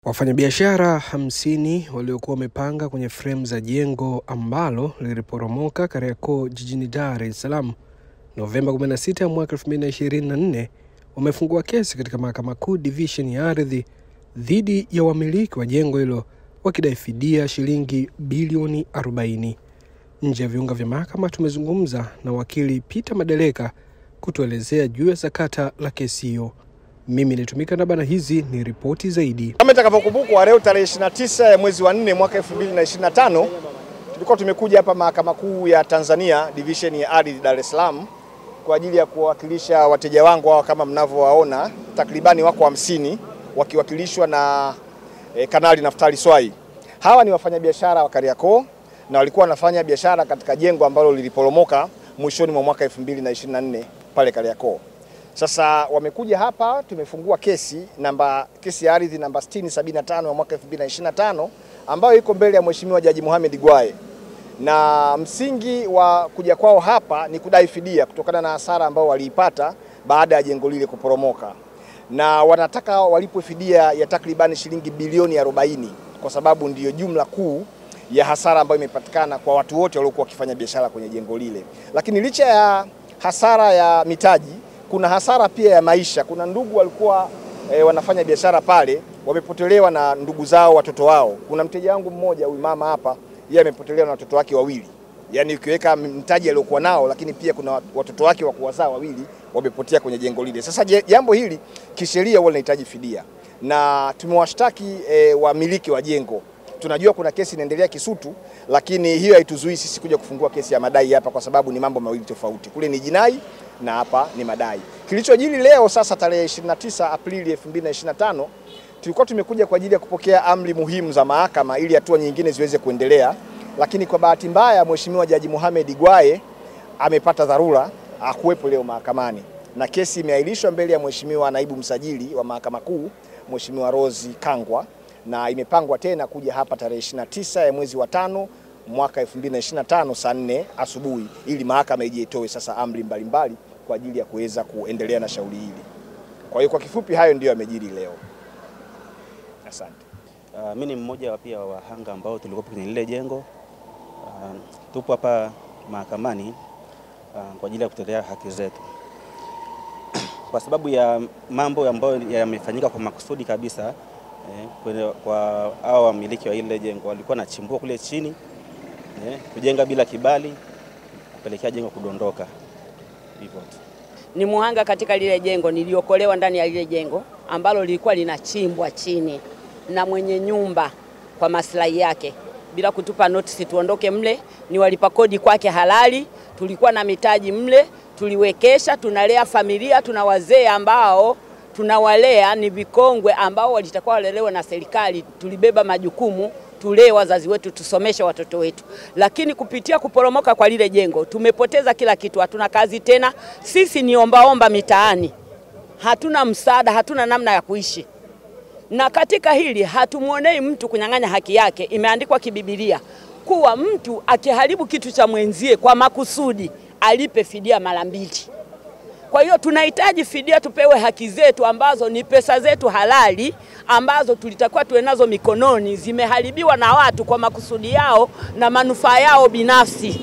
Wafanyabiashara 50 waliokuwa wamepanga kwenye frame za jengo ambalo liliporomoka Kariakoo jijini Dar es Salaam Novemba 16 mwaka 2024 wamefungua kesi katika Mahakama Kuu Division ya Ardhi dhidi ya wamiliki wa jengo hilo wakidai fidia shilingi bilioni 40. Nje ya viunga vya mahakama tumezungumza na wakili Peter Madeleka kutuelezea juu ya sakata la kesi hiyo. Mimi nitumika na bana, hizi ni ripoti zaidi. Kama itakavyokumbukwa, leo tarehe 29 ya mwezi wa 4 mwaka 2025 tulikuwa tumekuja hapa Mahakama Kuu ya Tanzania Division ya Ardhi Dar es Salaam kwa ajili ya kuwakilisha wateja wangu hao. Kama mnavyowaona, takribani wako 50 wakiwakilishwa na Kanali Naftali Swai. Hawa ni wafanyabiashara wa Kariakoo na walikuwa wanafanya biashara katika jengo ambalo liliporomoka mwishoni mwa mwaka 2024 pale Kariakoo. Sasa wamekuja hapa, tumefungua kesi ya ardhi namba 6075 ya mwaka 2025 ambayo iko mbele ya Mheshimiwa Jaji Mohamed Gwaye. Na msingi wa kuja kwao hapa ni kudai fidia kutokana na hasara ambayo waliipata baada ya jengo lile kuporomoka. Na wanataka walipwe fidia ya takribani shilingi bilioni 40 kwa sababu ndiyo jumla kuu ya hasara ambayo imepatikana kwa watu wote waliokuwa wakifanya biashara kwenye jengo lile. Lakini licha ya hasara ya mitaji, kuna hasara pia ya maisha. Kuna ndugu walikuwa wanafanya biashara pale, wamepotelewa na ndugu zao, watoto wao. Kuna mteja wangu mmoja, huyu mama hapa, yeye amepotelewa na watoto wake wawili. Yaani ukiweka mtaji aliokuwa nao, lakini pia kuna watoto wake wa kuwazaa wawili wamepotea kwenye jengo lile. Sasa jambo hili kisheria huwa linahitaji fidia. Na tumewashtaki wamiliki wa jengo. Tunajua kuna kesi inaendelea Kisutu, lakini hiyo haituzuii sisi kuja kufungua kesi ya madai hapa kwa sababu ni mambo mawili tofauti. Kule ni jinai na hapa ni madai. Kilichojiri leo sasa tarehe 29 Aprili 2025 tulikuwa tumekuja kwa ajili ya kupokea amri muhimu za mahakama ili hatua nyingine ziweze kuendelea, lakini kwa bahati mbaya Mheshimiwa Jaji Mohamed Gwaye amepata dharura, hakuwepo leo mahakamani. Na kesi imeahirishwa mbele ya Mheshimiwa Naibu Msajili wa Mahakama Kuu, Mheshimiwa Rose Kangwa, na imepangwa tena kuja hapa tarehe 29 ya mwezi wa 5 mwaka 2025 saa 4 asubuhi ili mahakama ije itoe sasa amri mbalimbali kwa ajili ya kuweza kuendelea na shauri hili. Kwa hiyo kwa kifupi hayo ndio yamejiri leo. Asante. Mimi ni mmoja wa pia wahanga ambao tulikuwa kwenye lile jengo. Tupo hapa mahakamani kwa ajili ya kutetea haki zetu. Kwa sababu ya mambo ambayo yamefanyika kwa makusudi kabisa, kwa hao wamiliki wa ile jengo walikuwa nachimbua kule chini, kujenga bila kibali, kupelekea jengo kudondoka. Hivyo ni muhanga katika lile jengo, niliokolewa ndani ya lile jengo ambalo lilikuwa linachimbwa chini na mwenye nyumba kwa maslahi yake bila kutupa notice tuondoke mle. Ni walipa kodi kwake halali, tulikuwa na mitaji mle, tuliwekesha, tunalea familia, tuna wazee ambao tunawalea, ni vikongwe ambao walitakuwa walelewa na serikali. Tulibeba majukumu tulee wazazi wetu, tusomeshe watoto wetu. Lakini kupitia kuporomoka kwa lile jengo tumepoteza kila kitu, hatuna kazi tena. Sisi ni ombaomba mitaani, hatuna msaada, hatuna namna ya kuishi. Na katika hili hatumuonei mtu kunyang'anya haki yake. Imeandikwa kiBiblia kuwa mtu akiharibu kitu cha mwenzie kwa makusudi alipe fidia mara 2. Kwa hiyo tunahitaji fidia, tupewe haki zetu ambazo ni pesa zetu halali ambazo tulitakuwa tuwe nazo mikononi, zimeharibiwa na watu kwa makusudi yao na manufaa yao binafsi.